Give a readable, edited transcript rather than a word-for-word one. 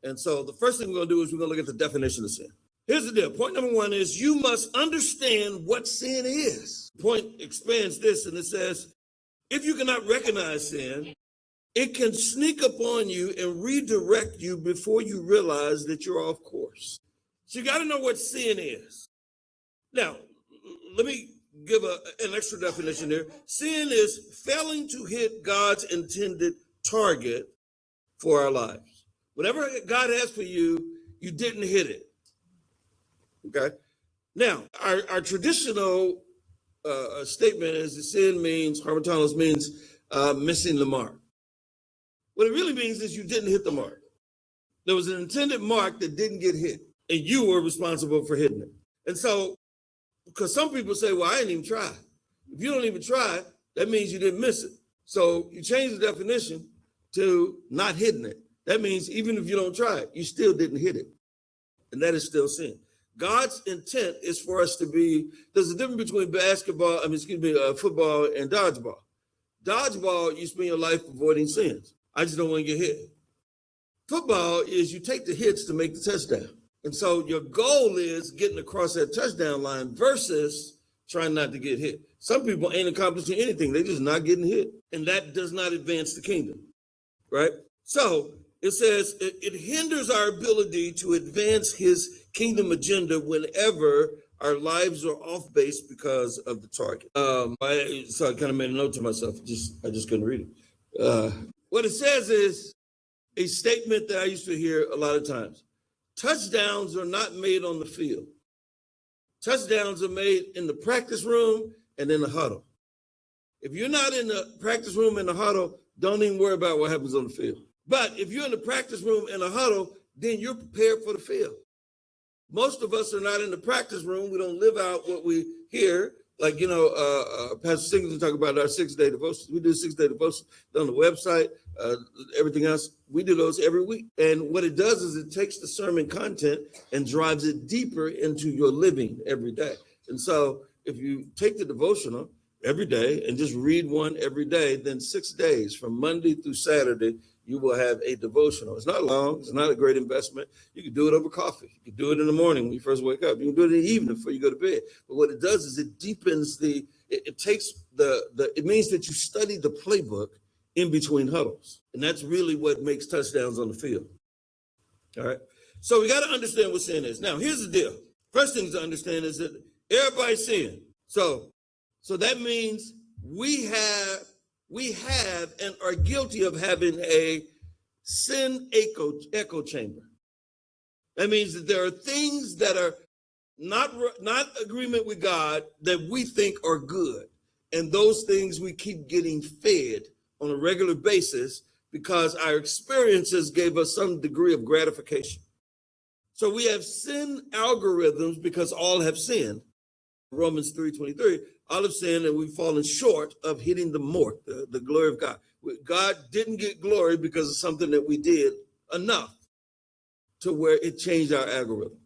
And so the first thing we're going to do is we're going to look at the definition of sin. Here's the deal. Point number one is you must understand what sin is. Point expands this and it says, if you cannot recognize sin, it can sneak up on you and redirect you before you realize that you're off course. So you got to know what sin is. Now, let me give an extra definition here. Sin is failing to hit God's intended target for our lives. Whatever God has for you, you didn't hit it. Okay? Now, our traditional statement is that sin means, hamartolos means missing the mark. What it really means is you didn't hit the mark. There was an intended mark that didn't get hit, and you were responsible for hitting it. And so, because some people say, well, I didn't even try. If you don't even try, that means you didn't miss it. So you change the definition to not hitting it. That means even if you don't try it, you still didn't hit it. And that is still sin. God's intent is for us to be, there's a difference between football and dodgeball. Dodgeball, you spend your life avoiding sins. I just don't want to get hit. Football is you take the hits to make the touchdown. And so your goal is getting across that touchdown line versus trying not to get hit. Some people ain't accomplishing anything. They're just not getting hit. And that does not advance the kingdom, right? So it says it hinders our ability to advance his kingdom agenda whenever our lives are off base because of the target. So I kind of made a note to myself. I just couldn't read it. What it says is a statement that I used to hear a lot of times. Touchdowns are not made on the field. Touchdowns are made in the practice room and in the huddle. If you're not in the practice room and the huddle, don't even worry about what happens on the field. But if you're in the practice room and the huddle, then you're prepared for the field. Most of us are not in the practice room. We don't live out what we hear. Like, Pastor Singleton talk about our 6-day devotions. We do 6-day devotions on the website, everything else. We do those every week. And what it does is it takes the sermon content and drives it deeper into your living every day. And so if you take the devotional every day and just read one every day, then 6 days from Monday through Saturday, you will have a devotional. It's not long. It's not a great investment. You can do it over coffee. You can do it in the morning when you first wake up. You can do it in the evening before you go to bed. But what it does is it deepens it means that you study the playbook in between huddles. And that's really what makes touchdowns on the field. All right. So we got to understand what sin is. Now, here's the deal. First thing to understand is that everybody's sin. So that means we have and are guilty of having a sin echo chamber. That means that there are things that are not agreement with God that we think are good. And those things we keep getting fed on a regular basis because our experiences gave us some degree of gratification. So we have sin algorithms because all have sinned. Romans 3:23, all have sinned and we've fallen short of hitting the mark, the glory of God. God didn't get glory because of something that we did enough to where it changed our algorithm.